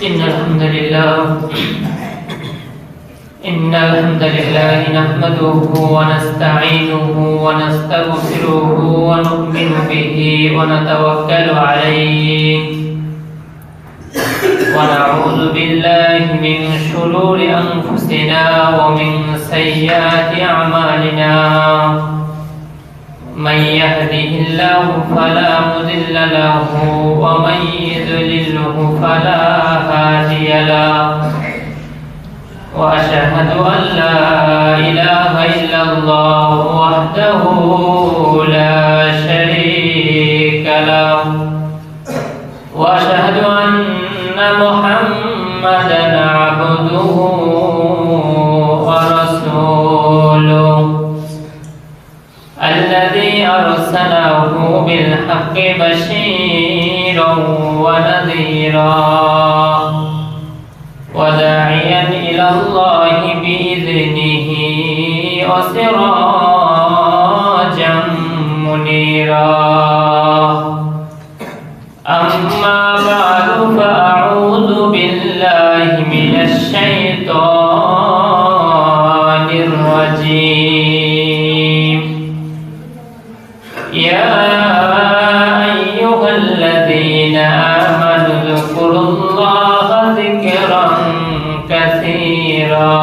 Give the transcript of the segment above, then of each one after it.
إن الحمد لله نحمده ونستعينه ونستغفره ونؤمن به ونتوكل عليه ونعوذ بالله من شرور أنفسنا ومن سيئات أعمالنا من يهده الله فلا مضل له ومن يضلله فلا هادي له وأشهد أن لا إله إلا الله وحده لا شريك له وأشهد أن محمدا عبده ورسوله الذي أرسله بالحق بشيرا ونذيرا وداعيا إلى الله بإذنه وسراجا منيرا أما بعد فأعوذ بالله من الشيطان الرجيم يا أيها الذين آمنوا اذكروا الله ذكرا كثيرا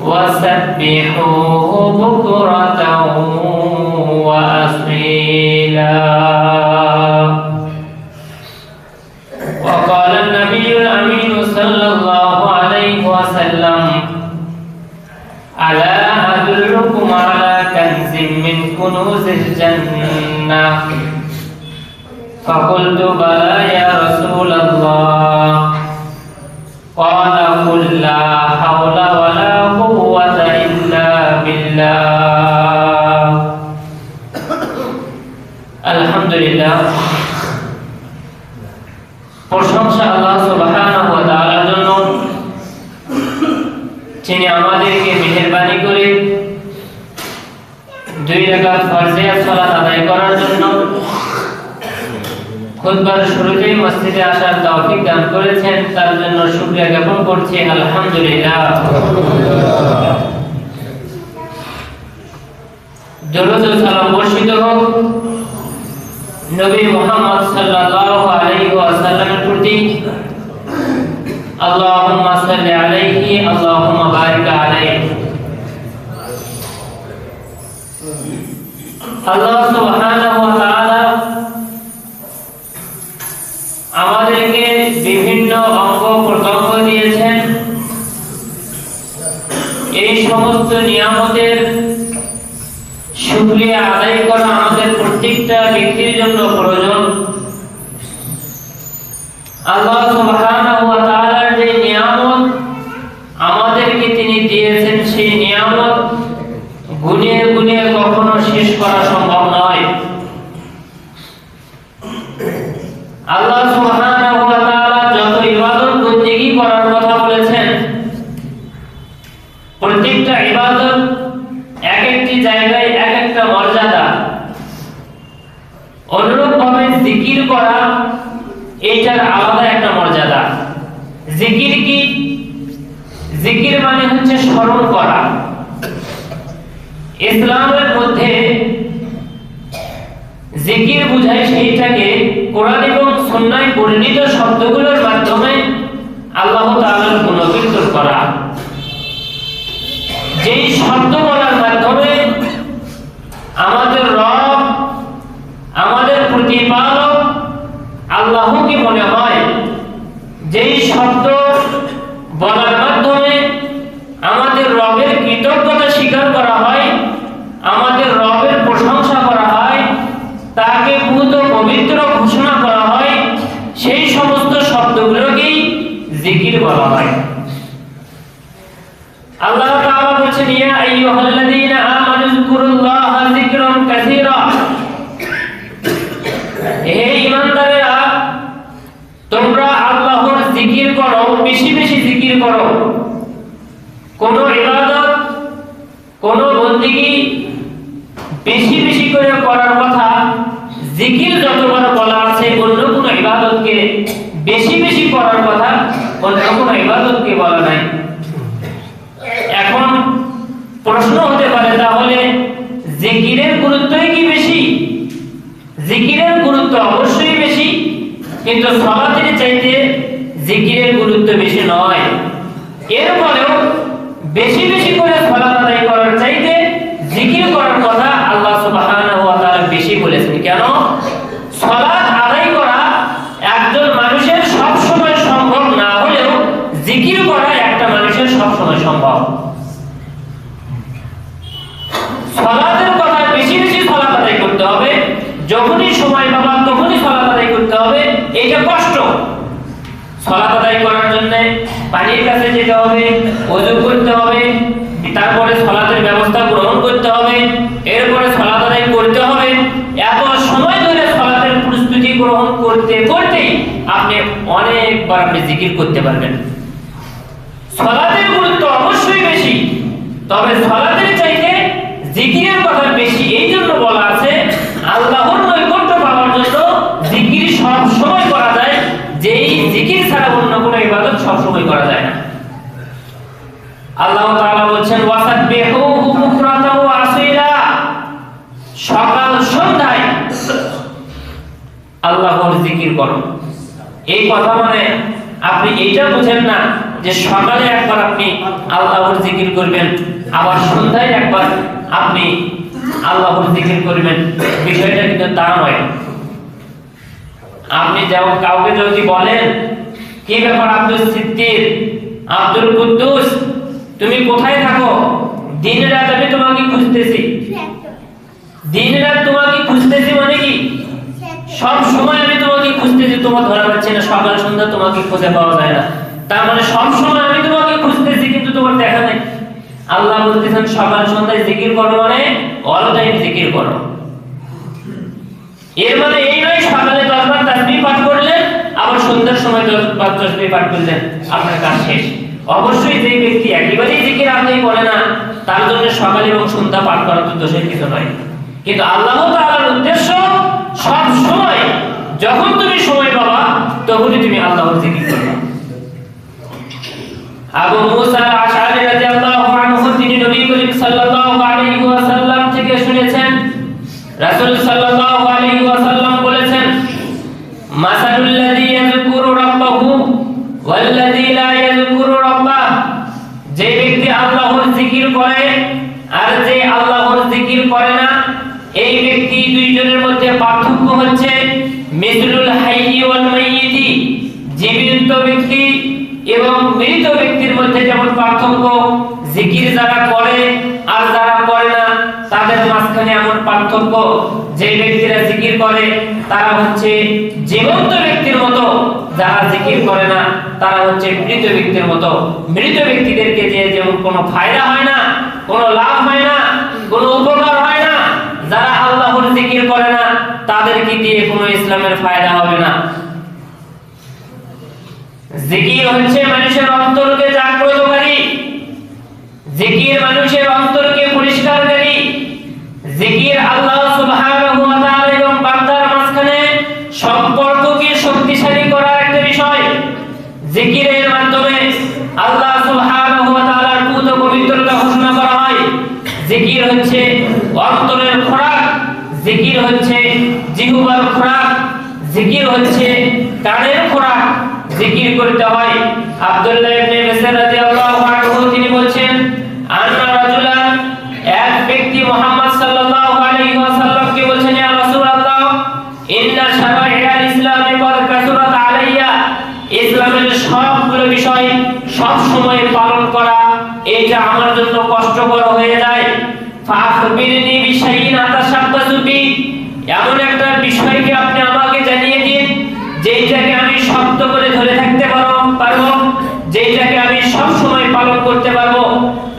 وسبحوه بكرة وأصيلا وقال النبي الأمين صلى الله عليه وسلم ألا أدلكم على كنز من كنوز الجنة فقلت بلى يا رسول الله قال قل لا حول ولا قوة إلا بالله الحمد لله প্রশংসা আল্লাহ সুবহানাহু ওয়া তাআলার জন্য যিনি আমাদেরকে মেহেরবানি করে দুই রাকাত ফরজে সালাত আদায় করার জন্য খুতবার শুরুতেই মসজিদে আসার তৌফিক দান করেছেন তার জন্য শুকরিয়া জ্ঞাপন করছি আলহামদুলিল্লাহ। দরুদ ও সালাম বর্ষিত হোক নবী মুহাম্মদ সাল্লাল্লাহু আলাইহি ওয়াসাল্লামের প্রতি। আল্লাহুম্মা সাল্লি আলাইহি আল্লাহুম্মা বারিক আলাইহি। আল্লাহ সুবহানাহু ওয়া তাআলা আমাদেরকে বিভিন্ন অঙ্গ প্রত্যঙ্গ দিয়েছেন। এই সমস্ত নিয়ামতের শুকরিয়া আদায় করা আমাদের প্রত্যেকটা ব্যক্তির জন্য প্রয়োজন। আল্লাহ সুবহানাহু ওয়া তাআলার যে নিয়ামত আমাদেরকে তিনি দিয়েছেন সেই নিয়ামত গুণে গুণে কখনো শেষ করা সম্ভব নয়। আল্লাহ সুবহানাহু ওয়া তাআলা যত ইবাদত বন্দেগী করার কথা বলেছেন প্রত্যেকটা ইবাদত এক একটি জায়গায় এক একটা মর্যাদা। অনুরূপভাবে জিকির করা এটার আলাদা একটা মর্যাদা। জিকির কি? জিকির মানে হচ্ছে স্মরণ করা। ইসলামের মধ্যে জিকির বোঝায় সেইটাকে কোরআন এবং সুন্নাহয় বর্ণিত শব্দগুলোর মাধ্যমে আল্লাহ তাআলার গুণকীর্তন করা। যেই শব্দ বলার মাধ্যমে আমাদের রব, আমাদের প্রতিপালক আল্লাহকে মনে হয়, যেই শব্দ বলার মাধ্যমে আমাদের রবের কৃতজ্ঞতা স্বীকার করা হয়, আমাদের রবের প্রশংসা করা হয়, তাকে পূত পবিত্র ঘোষণা করা হয়, সেই সমস্ত শব্দগুলোকেই জিকির বলা হয়। আল্লাহ তাআলা বলেছেন ইয়া আইয়ুহাল্লাযীনা আমানু যকুরুল্লাহা যিকরান কাসীরা। হে ঈমানদারেরা, তোমরা আল্লাহর জিকির করো, বেশি বেশি জিকির করো। কোন ইবাদত, কোন বন্দেগী বেশি বেশি করে করার কথা জিকির যতবার বলা আছে, অন্য কোন ইবাদতকে বেশি বেশি করার কথা, অন্য কোনো ইবাদতকে বলা নাই। এখন প্রশ্ন হতে পারে, তাহলে জিকিরের গুরুত্বই কি বেশি? জিকিরের গুরুত্ব অবশ্যই বেশি, কিন্তু সালাতের চাইতে জিকিরের গুরুত্ব বেশি নয়। এরপরেও বেশি বেশি করে সালাত আদায় করার চাইতে জিকির করার কথা আল্লাহ সুবহানাহু ওয়া তাআলা বেশি বলেছেন। কেন? সালাত আদায় করা একজন মানুষের সব সময় সম্ভব না হলেও জিকির করা একটা মানুষের সব সময় সম্ভব। সালাতের কথা বেশি বেশি সালাত আদায় করতে হবে, যখনই সময় পাবা তখনই সালাত আদায় করতে হবে, এইটা কষ্ট। সালাত আদায় করার জন্য পানির কাছে যেতে হবে, ওযু করতে হবে, তারপরে সালাতের ব্যবস্থা গ্রহণ করতে হবে, এরপরে সালাত আদায় করতে হবে। এত সময় ধরে সালাতের প্রস্তুতি গ্রহণ করতে করতেই আপনি অনেকবার আপনি জিকির করতে পারবেন। সালাতের গুরুত্ব অবশ্যই বেশি, তবে সালাতের চাইতে জিকিরের কথা বেশি। এই জন্য বলা আছে আল্লাহর নৈকট্য পাওয়ার জন্য জিকির সব সময় করা যায়, যেই জিকির ছাড়া অন্য কোনো ইবাদত সব সময় করা যায় না। আল্লাহ তাআলা বলেন ওয়াসাবিহুহু বুকরাতাও ওয়া আসীলা, সকাল সন্ধ্যায় আল্লাহর জিকির করো। এই কথা মানে আপনি এইটা বুঝেন না যে সকালে একবার আপনি আল্লাহর জিকির করবেন, আবার সন্ধ্যায় একবার আপনি আল্লাহর জিকির করবেন, বিষয়টা কিন্তু তা নয়। আপনি যেমন কাউকে যদি বলেন, কি ব্যাপার আব্দুল সিদ্দিক, আব্দুল কুদ্দুস, তুমি কোথায় থাকো? দিন রাত আমি তোমাকে খুঁজতেছি। দিন রাত তোমাকে খুঁজতেছি মানে কি? সব সময় আমি তোমাকে খুঁজতেছি, তোমার ধরা পাচ্ছি না, সকাল সন্ধ্যা তোমাকে খুঁজে পাওয়া যায় না। তার মানে সব সময় আমি তোমাকে খুঁজতেছি কিন্তু তোমার দেখা নাই। আল্লাহ বলতেছেন সকাল সন্ধ্যায় জিকির করো, মানে অল টাইম জিকির করো। এর মানে এই নয় সকালে 10 বার তাসবিহ পাঠ করলেন, আবার সন্ধ্যার সময় 10 বার তাসবিহ পাঠ করলেন, আপনার কাজ শেষ। অবশ্যই যে ব্যক্তি একেবারেই জিকির আদায় করে না, তার জন্য সকাল এবং সন্ধ্যা পাঠ করা তো দোষের কিছু নয়। কিন্তু আল্লাহ তাআলার উদ্দেশ্য সব সময় যখন তুমি সময় পাবা তখনই তুমি আল্লাহর জিকির করবে। আবু মুসা আল-আশআরী রাদিয়াল্লাহু আনহু তিনি নবী করিম সাল্লাল্লাহু আলাইহি ওয়াসাল্লাম থেকে শুনেছেন, রাসূল সাল্লাল্লাহু আলাইহি ওয়াসাল্লাম বলেছেন, মাসালুল লাযী ইয়াযকুরু রাব্বাহু ওয়াল লাযী লা ইয়াযকুরু রাব্বাহ, যে ব্যক্তি আল্লাহর জিকির করে আর যে আল্লাহর জিকির করে না, এই ব্যক্তি দুইজনের মধ্যে পার্থক্য হচ্ছে মিসলুল হাইয়্যি ওয়াল মাইয়িতি, জীবিত ব্যক্তি এবং মৃত ব্যক্তির মধ্যে যেমন পার্থক্য, জিকির যারা করে আর যারা করে না তাদের মাঝখানে এমন পার্থক্য, যে ব্যক্তিরা জিকির করে তারা হচ্ছে জীবন্ত ব্যক্তির মতো, যারা জিকির করে না তারা হচ্ছে মৃত ব্যক্তির মতো। মৃত ব্যক্তিদেরকে দিয়ে যেমন কোনো ফায়দা হয় না, কোনো লাভ হয় না, কোনো উপকার হয় না, যারা আল্লাহর জিকির করে না তাদেরকে দিয়ে কোনো ইসলামের ফায়দা হবে না। জিকির হচ্ছে মানুষের অন্তরকে জাগ্রতকারী, জিকির মানুষের অন্তরকে পরিষ্কারকারী, জিকির আল্লাহ সুবহানাহু ওয়া তাআলা এবং বান্দার মাঝখানে সম্পর্ককে শক্তিশালী করার একটা বিষয়। জিকিরের মাধ্যমে আল্লাহ সুবহানাহু ওয়া তাআলার পূর্ণ পবিত্রতা ঘোষণা করা হয়। জিকির হচ্ছে অন্তরের খোরাক, জিকির হচ্ছে জিহ্বার খোরাক, জিকির হচ্ছে কানের খোরাক। জিকির করতে হয়। আব্দুল্লাহ ইবনে মাসউদ রাদিয়াল্লাহু আনহু তিনি বলেন, আন্না রাজুলান, এক ব্যক্তি মুহাম্মদ সাল্লাল্লাহু আলাইহি ওয়াসাল্লামকে বলেন, ইয়া রাসূলুল্লাহ, ইন্না শারাইআল ইসলামি ক্বাদ কাসুরাত আলাইয়া, ইসলামের সবগুলো বিষয় সব সময় পালন করা এটা আমার জন্য কষ্টকর হয়ে যায়। ফাখবিরনি বিশাইইন আতাশাব্বাসু বি, এমন একটা বিষয়কে আপনি আমাকে জানিয়ে দিন যেটাকে আমি শক্ত করে ধরে থাকতে পারবো, যেটাকে আমি সব সময় পালন করতে পারবো।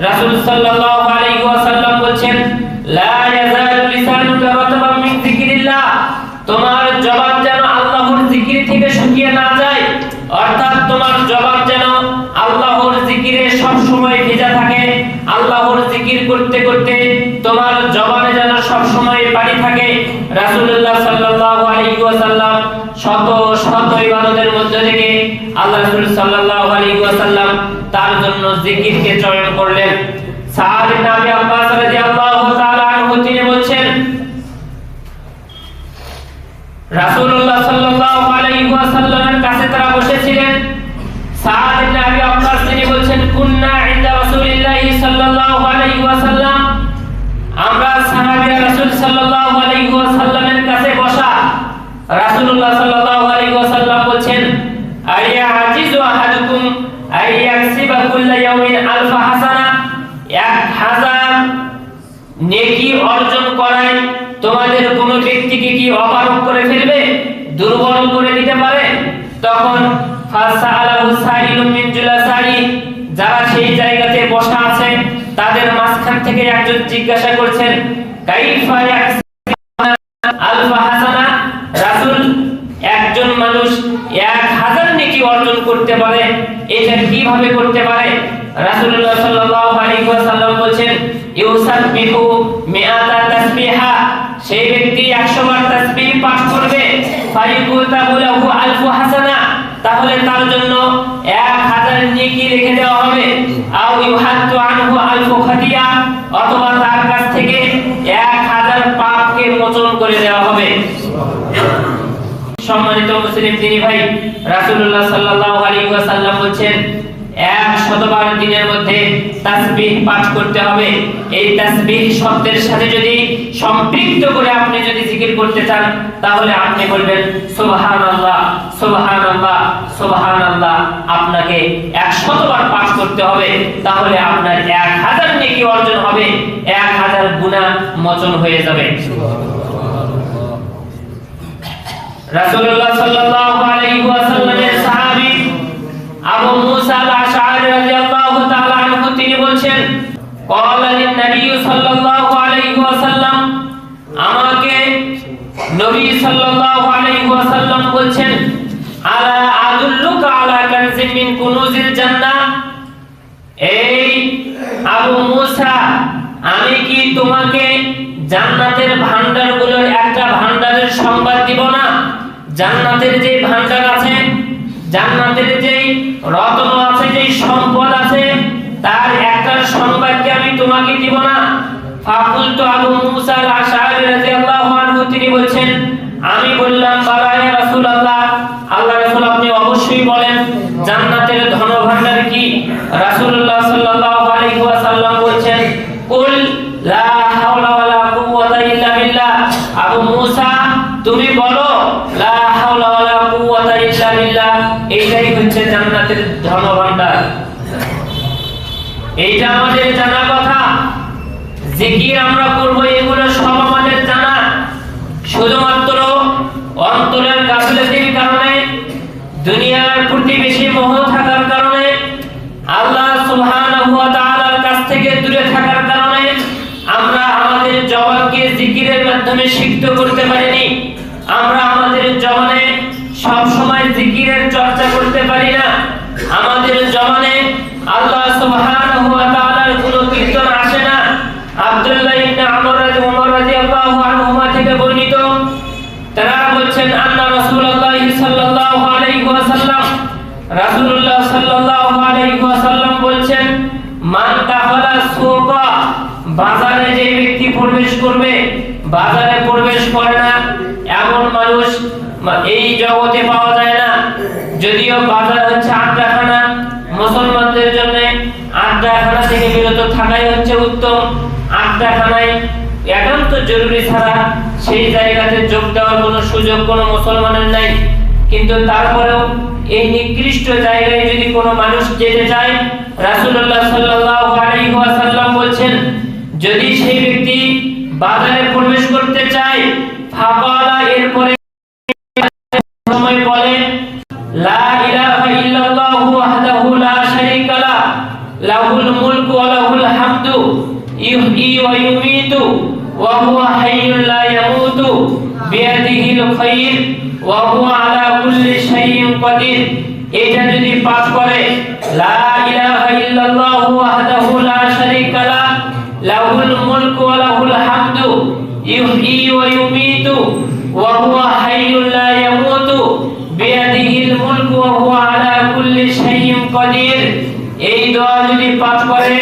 রাসূল সাল্লাল্লাহু আলাইহি ওয়াসাল্লাম বলেন, লা ইয়াজালু লিসানুকা রাতবাম মিন যিকরিল্লাহ, তোমার জবান যেন আল্লাহর জিকির থেকে শুকিয়ে না যায়, অর্থাৎ তোমার জবান যেন আল্লাহর জিকিরে সব সময় ভেজা থাকে। আল্লাহর জিকির করতে করতে তোমার জবানে যেন সব সময় পানি থাকে। রাসূলুল্লাহ সাল্লাল্লাহু আলাইহি ওয়াসাল্লাম শত শত ইবাদতের মধ্যে থেকে আল্লাহ রাসূল সাল্লাল্লাহু আলাইহি ওয়াসাল্লাম তার জন্য জিকিরকে চয়ন করলেন। সাদ ইবনে আবি আব্বাস রাদিয়াল্লাহু তাআলা আনহু তিনি বলছেন রাসূলুল্লাহ সাল্লাল্লাহু আলাইহি ওয়াসাল্লামের কাছে তারা বসেছিলেন। সাদ ইবনে আবি আব্বাস তিনি বলছেন কুননা ইনদা রাসূলিল্লাহি সাল্লাল্লাহু আলাইহি ওয়াসাল্লাম, আমরা সাহাবীরা রাসূল সাল্লাল্লাহু আলাইহি ওয়াসাল্লামের কাছে বসা। রাসূলুল্লাহ সাল্লাল্লাহু আলাইহি ওয়াসাল্লাম বলেন আইয়া আজিজু আহাদুকুম আইয়াকসিবা কুল্লা ইয়াউমিন আলফা হাসানা, 1000 নেকি অর্জন করায় তোমাদের কোন ব্যক্তিকে কি অপারগ করে ফেলবে, দুর্বল করে দিতে পারে? তখন ফাসালাহু সাইলুম মিন জুলাসাই, যারা সেই জায়গাতে বসা আছে তাদের মাঝখান থেকে একজন জিজ্ঞাসা করছেন কাইফা ইয়াকসিবা আলফা হাসানা, রাসূল একজন মানুষ 1000 নেকি অর্জন করতে পারে, এটা কিভাবে করতে পারে? রাসূলুল্লাহ সাল্লাল্লাহু আলাইহি ওয়াসাল্লাম বলেন ইউসাববিহু মিআতা তাসবিহা, সেই ব্যক্তি 100 বার তাসবিহ পাঠ করবে, ফায়ুকুতাবু লাহু আলফু হাসানা, তাহলে তার জন্য 1000 নেকি লিখে দেওয়া হবে। আও ইউহাত্তু আনহু আলফু খাতিয়া, অথবা তার কাছ থেকে 1000 পাপকে মোচন করে দেওয়া হবে। সম্মানিত মুসলিম দিনী ভাই, রাসূলুল্লাহ সাল্লাল্লাহু আলাইহি ওয়াসাল্লাম বলেন 100 বার দিনের মধ্যে তাসবিহ পাঠ করতে হবে। এই তাসবিহ শব্দের সাথে যদি সম্পৃক্ত করে আপনি যদি জিকির করতে চান তাহলে আপনি বলবেন সুবহানাল্লাহ সুবহানাল্লাহ সুবহানাল্লাহ, আপনাকে 100 বার পাঠ করতে হবে, তাহলে আপনার 1000 নেকি অর্জন হবে, 1000 গুনাহ মোচন হয়ে যাবে। রাসূলুল্লাহ সাল্লাল্লাহু আলাইহি ওয়াসাল্লামের সাহাবী আবু মুসা আল-আশআরী রাদিয়াল্লাহু তাআলা আনহু তিনি বলেন ক্বালা লিন-নবী সাল্লাল্লাহু আলাইহি ওয়াসাল্লাম, আমাকে নবী সাল্লাল্লাহু আলাইহি ওয়াসাল্লাম বলেন আলা আদুল্লুকা আলা কানজিন মিন কুনুজিল জান্নাহ, এই আবু মুসা আমি কি তোমাকে জান্নাতের ভান্ডারগুলোর একটা ভান্ডারের সংবাদ দিব না? জান্নাতের যে ভান্ডার আছে, জান্নাতের যে রত্ন আছে, যে সম্পদ আছে, তার একটা সংবাদ কি আমি তোমাকে দিব না? ফাকুলতু আবু মুসা আল-আশআরী রাদিয়াল্লাহু আনহু তিনি বলেন আমি বললাম বালা ইয়া রাসূলুল্লাহ, আল্লাহর রাসূল আপনি অবশ্যই বলেন জান্নাতের ধন ভান্ডার কি? রাসূলুল্লাহ সাল্লাল্লাহু আলাইহি ওয়াসাল্লাম বলেন কুল লা হাওলা ওয়ালা কুওয়াতা ইল্লা বিল্লাহ, আবু মুসা তুমি বলো লা হাওলা ওয়ালা কুওয়াতা ইল্লা বিল্লাহ, এইটাই হচ্ছে জান্নাতের ধন ভান্ডার। এইটা আমাদের জানা কথা। জিকির আমরা করব, এগুলো সব আমাদের জানা, শুধুমাত্র অন্তরের গাফিলতির কারণে, দুনিয়ার প্রতি বেশি মোহ থাকার কারণে, আল্লাহ সুবহানাহু ওয়া তাআলার কাছ থেকে দূরে থাকার কারণে আমরা আমাদের জবানকে জিকিরের মাধ্যমে সিক্ত করতে পারিনি। আমরা আমাদের জবানে সব সময় জিকিরের চর্চা করতে পারি না। আমাদের জবানে আল্লাহ সুবহানাহু ওয়া তাআলার কোনো কীর্তন আসে না। আব্দুল্লাহ ইবনে আমর রাদিয়াল্লাহু আনহুমা থেকে বর্ণিত, তারা বলেন আন্না রাসূলুল্লাহ সাল্লাল্লাহু আলাইহি ওয়াসাল্লাম, রাসূলুল্লাহ সাল্লাল্লাহু আলাইহি ওয়াসাল্লাম বলেন মান দাখালা সুকা, বাজারে যে ব্যক্তি প্রবেশ করবে, বাজারে প্রবেশ করে না এমন মানুষ এই জগতে পাওয়া যায় না। যদিও বাজার হচ্ছে আড্ডাখানা, মুসলমানদের জন্য আড্ডাখানা থেকে বিরত থাকাই হচ্ছে উত্তম। আড্ডাখানায় একান্ত জরুরি ছাড়া সেই জায়গাতে যোগ দেওয়ার কোনো সুযোগ কোনো মুসলমানের নাই। কিন্তু তারপরেও এই নিকৃষ্ট জায়গায় যদি কোনো মানুষ যেতে চায়, রাসূলুল্লাহ সাল্লাল্লাহু আলাইহি ওয়াসাল্লাম বলেন যদি সেই ব্যক্তি বাজারে প্রবেশ করতে চায়, ফাকালা এরপরে সময় বলে লা ইলাহা ইল্লাল্লাহু ওয়াহদাহু লা শারীকা লা, লাহুল মুলকু ওয়া লাহুল হামদু ইহয়ি ওয়া ইউমীতু ওয়া হুয়া হাইয়্যুন লা ইয়ামুতু বিয়াদিহিল খায়র ওয়া হুয়া আলা কুল্লি শাইইন কাদির। এটা যদি পাঠ করে লা ইলাহা ইল্লাল্লাহু ওয়াহদাহু লা শারীকা লা, লাহুল মুলকু ওয়া লাহুল হামদু ইহয়ি ওয়া ইউমীতু ওয়া হুয়া হাইয়্যুন লা ইয়ামুতু বিয়াদিহিল الملك وهو على كل شيء قدير এই দোয়া যদি পাঠ করে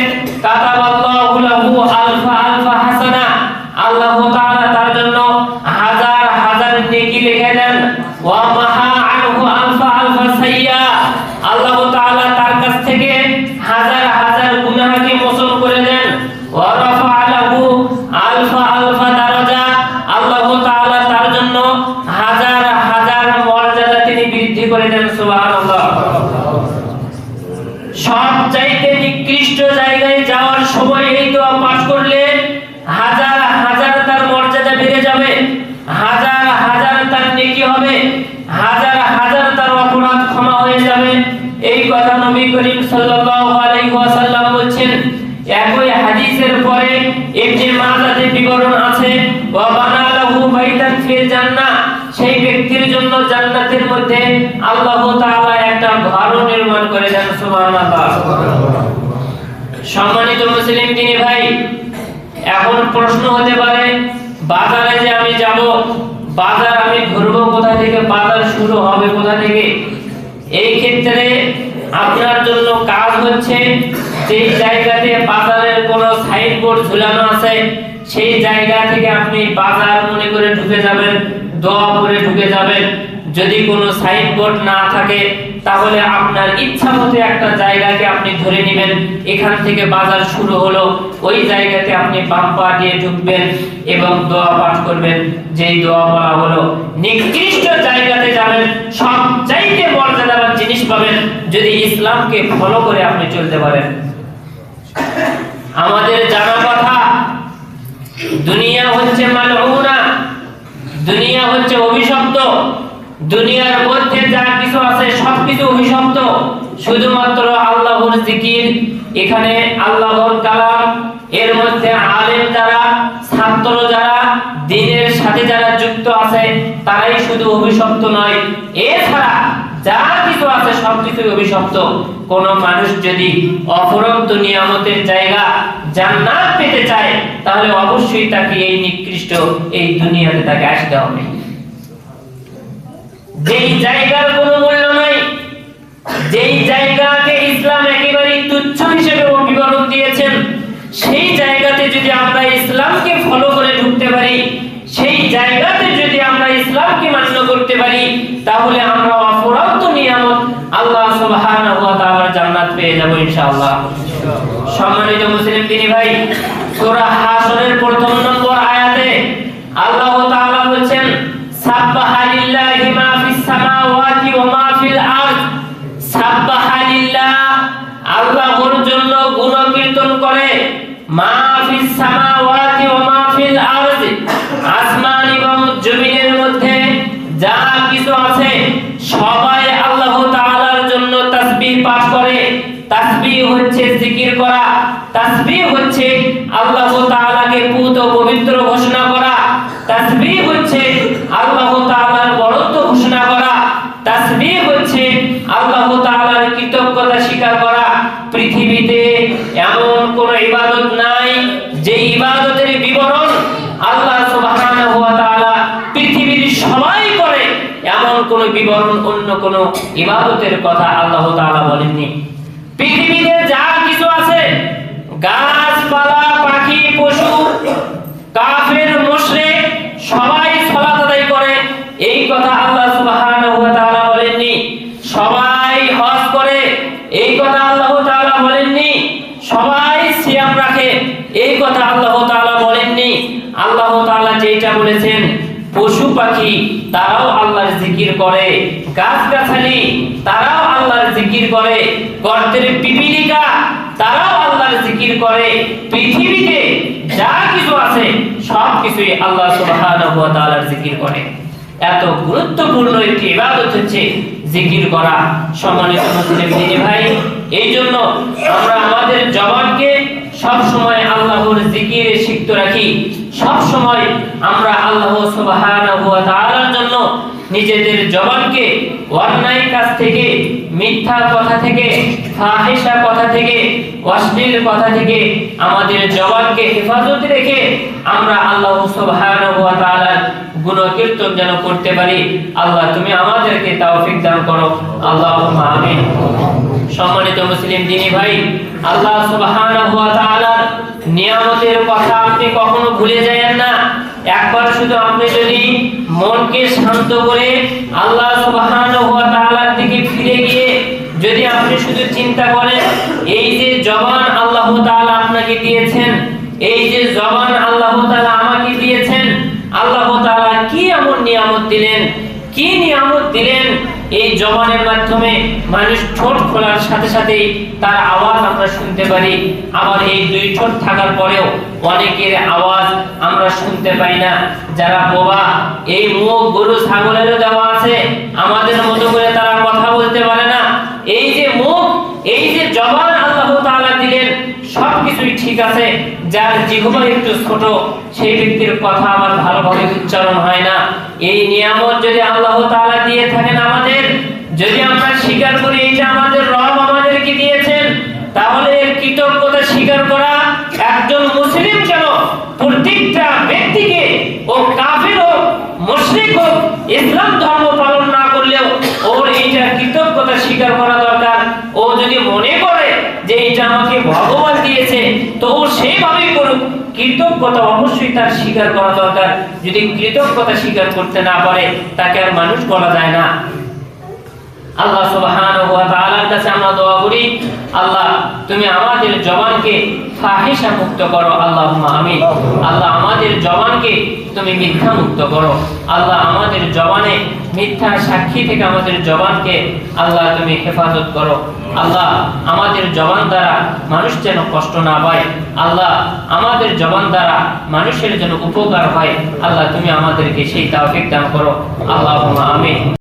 কাতাবাল্লাহু লাহু আলফা আলফা হাসানা আল্লাহ তাআলা তার জন্য হাজার হাজার নেকি লিখে দেন ওয়া মাহা আনহু আলফা আলফা সাইয়্যা আল্লাহ তাআলা তার কাছ থেকে হাজার হাজার গুনাহকে মোচন করে দেন ওয়া রাফা লাহু আলফা আলফা দারাজা আল্লাহ তাআলা তার জন্য হাজার হাজার মর্যাদা তিনি বৃদ্ধি করে দেন সুবহানাল্লাহ। সবচাইতে নিকৃষ্ট জায়গায় যাওয়ার সময় এই দোয়া পাঠ করলে হাজার হাজার তার মর্যাদা বেড়ে যাবে, হাজার হাজার তার নেকি হবে, হাজার হাজার তার অপরাধ ক্ষমা হয়ে যাবে। এই কথা নবী করিম সাল্লাল্লাহু আলাইহি ওয়াসাল্লাম বলেছেন। একই হাদিসের পরে ইবনে মাজাহতে বিবরণ আছে ওয়া বানা লাহু বাইতান ফিল জান্নাহ সেই ব্যক্তির জন্য জান্নাতের মধ্যে আল্লাহ তাআলা একটা ঘর নির্মাণ করে দেন সুবহানাল্লাহ। সম্মানিত মুসলিম দিনী ভাই, এখন প্রশ্ন হতে পারে বাজারে যে আমি যাব, বাজার আমি ঘুরবো কোথা থেকে, বাজার শুরু হবে কোথা থেকে? এই ক্ষেত্রে আপনার জন্য কাজ হচ্ছে যে জায়গাতে বাজারের কোনো সাইনবোর্ড ঝুলানো আছে সেই জায়গা থেকে আপনি বাজার মনে করে ঢুকে যাবেন, দোয়া করে ঢুকে যাবেন। যদি কোনো সাইনবোর্ড না থাকে তাহলে আপনার ইচ্ছা মতো একটা জায়গাকে আপনি ধরে নেবেন, এখান থেকে বাজার শুরু হলো, ওই জায়গাতে আপনি বাম পা দিয়ে ঢুকবেন এবং দোয়া পাঠ করবেন। যেই দোয়া বলা হলো নিকৃষ্ট জায়গাতে যাবেন, সবচাইতে মর্যাদাবান জিনিস পাবেন যদি ইসলামকে ফলো করে আপনি চলতে পারেন। আমাদের জানা কথা, দুনিয়া হচ্ছে মালউনা, দুনিয়া হচ্ছে অভিশপ্ত। দুনিয়ার মধ্যে যা কিছু আছে সবকিছু অভিশপ্ত, শুধুমাত্র আল্লাহর জিকির, এখানে আল্লাহর কালাম, এর মধ্যে আলেম যারা, ছাত্র যারা, দ্বীনের সাথে যারা যুক্ত আছে তারাই শুধু অভিশপ্ত নয়, এছাড়া যা কিছু আছে সবকিছুই অভিশপ্ত। কোন মানুষ যদি অফুরন্ত নিয়ামতের জায়গা জান্নাত পেতে চায় তাহলে অবশ্যই তাকে এই নিকৃষ্ট এই দুনিয়াতে তাকে আসতে হবে। যেই জায়গার কোনো মূল্য নাই, যেই জায়গাকে ইসলাম একেবারে তুচ্ছ হিসেবে বিবরণ দিয়েছেন, সেই জায়গাতে যদি আমরা ইসলামকে ফলো করে ঢুকতে পারি, সেই জায়গাতে যদি আমরা ইসলামকে মান্য করতে পারি, তাহলে আমরা অফুরন্ত নিয়ামত আল্লাহ সুবহানাহু ওয়া তাআলার জান্নাত পেয়ে যাব ইনশাআল্লাহ। সম্মানিত মুসলিম দিনী ভাই, সূরা হাশরের প্রথম নম্বর আয়াতে আল্লাহ তাআলা বলেন সাব্বাহা লিল্লাহি মা ফিস সামাওয়াতি ওয়া মা ফিল আরদ। সাব্বাহা লিল্লাহ, আল্লাহর জন্য গুণকীর্তন করে, মা ফিস সামাওয়াতি ওয়া মা ফিল আরদ, আসমান এবং জমিনের মধ্যে যা কিছু আছে সবাই আল্লাহ তাআলার জন্য তাসবিহ পাঠ করে। তাসবিহ হচ্ছে জিকির করা, তাসবিহ হচ্ছে আল্লাহ তাআলাকে পুত ও পবিত্র ঘোষণা করা, তাসবিহ হচ্ছে আল্লাহ তাআলার বড়ত্ব ঘোষণা করা, তাসবিহ হচ্ছে আল্লাহ তাআলার কৃতজ্ঞতা স্বীকার করা। পৃথিবীতে এমন কোন ইবাদত নাই যে ইবাদতের বিবরণ আল্লাহ সুবহানাহু ওয়া তাআলা পৃথিবীর সবাই করে, এমন কোন বিবরণ অন্য কোন ইবাদতের কথা আল্লাহ তাআলা বলেননি। পৃথিবীতে যা কিছু আছে, গাছপালা, পাখি, পশু, কাফের, মুশরিক সবাই সালাত আদায় করে, এই কথা আল্লাহ সুবহানাহু ওয়া তাআলা বলেননি। সবাই হজ করে, এই কথা আল্লাহ তাআলা বলেননি। সবাই সিয়াম রাখে, এই কথা আল্লাহ তাআলা বলেননি। আল্লাহ তাআলা যেটা বলেছেন পশু পাখি তারাও আল্লাহর জিকির করে, গাছগাছালি তারাও আল্লাহর জিকির করে, গর্তের পিপীলিকা তারাও আল্লাহর জিকির করে। পৃথিবীতে যা কিছু আছে সবকিছুই আল্লাহ সুবহানাহু ওয়া তাআলার জিকির করে। এত গুরুত্বপূর্ণ একটি ইবাদত হচ্ছে জিকির করা। সম্মানিত মুসলিম দিনী ভাই, এই জন্য আমরা আমাদের জবানকে সব সময় আল্লাহর জিকিরে সিক্ত রাখি। সব সময় আমরা আল্লাহ সুবহানাহু ওয়া তাআলার জন্য নিজেদের জবানকে অন্যায় কাজ থেকে, মিথ্যা কথা থেকে, ফাহিশা কথা থেকে, অশ্লীল কথা থেকে আমাদের জবানকে হেফাজতে রেখে আমরা আল্লাহ সুবহানাহু ওয়া তাআলার গুণকীর্তন যেন করতে পারি। আল্লাহ তুমি আমাদেরকে তৌফিক দান করো, আল্লাহুম্মা আমিন। সম্মানিত মুসলিম দিনী ভাই, আল্লাহ সুবহানাহু ওয়া তাআলার নিয়ামতের কথা আপনি কখনো ভুলে যাবেন না। একবার শুধু আপনি যদি মনকে শান্ত করে আল্লাহ সুবহানাহু ওয়া তাআলার দিকে ফিরে গিয়ে যদি আপনি শুধু চিন্তা করেন, এই যে জবান আল্লাহ তাআলা আপনাকে দিয়েছেন, এই যে জবান আল্লাহ তাআলা আমাকে দিয়েছেন, আল্লাহ তাআলা কি এমন নিয়ামত দিলেন, কি নিয়ামত দিলেন। এই জবানের মাধ্যমে মানুষ ঠোঁট খোলার সাথে সাথেই তার আওয়াজ আমরা শুনতে পারি। আবার এই দুই ঠোঁট থাকার পরেও অনেকের আওয়াজ আমরা শুনতে পাই না। যারা বোবা, এই মুখ গরু ছাগলেরও দেওয়া আছে, আমাদের মতো করে তারা কথা বলতে পারে না। এই যে মুখ, এই যে জবান আল্লাহ তাআলা দিলেন, সবকিছুই ঠিক আছে। যার জিহ্বা একটু ছোট, সেই ব্যক্তির কথা আবার ভালোভাবে উচ্চারণ হয় না। এই নিয়ামত যদি আল্লাহ তাআলা দিয়ে থাকেন আমাদের, যদি আমরা স্বীকার করি এটা আমাদের রব আমাদেরকে দিয়েছেন, তাহলে এর কৃতজ্ঞতা স্বীকার করা একজন মুসলিম কেন, প্রত্যেকটা ব্যক্তিকে, ও কাফির হোক, মুশরিক হোক, ইসলাম ধর্ম পালন না করলেও ওর এইটা কৃতজ্ঞতা স্বীকার করা দরকার। ও যদি মনে করে যে এটা আমাকে ভগবান দিয়েছে, তো ও সেইভাবেই করুক। কৃতজ্ঞতা অবশ্যই তার স্বীকার করা দরকার। যদি কৃতজ্ঞতা স্বীকার করতে না পারে, তাকে আর মানুষ বলা যায় না। আল্লাহ সুবহানাহু ওয়া তাআলার কাছে আমরা দোয়া করি, আল্লাহ তুমি আমাদের জবানকে ফাহিশা মুক্ত করো, আল্লাহুম্মা আমিন। আল্লাহ আমাদের জবানকে তুমি মিথ্যা মুক্ত করো। আল্লাহ আমাদের জবানে মিথ্যা সাক্ষী থেকে আমাদের জবানকে আল্লাহ তুমি হেফাজত করো। আল্লাহ আমাদের জবান দ্বারা মানুষ যেন কষ্ট না পায়, আল্লাহ আমাদের জবান দ্বারা মানুষের যেন উপকার হয়, আল্লাহ তুমি আমাদেরকে সেই তৌফিক দান করো, আল্লাহুম্মা আমিন।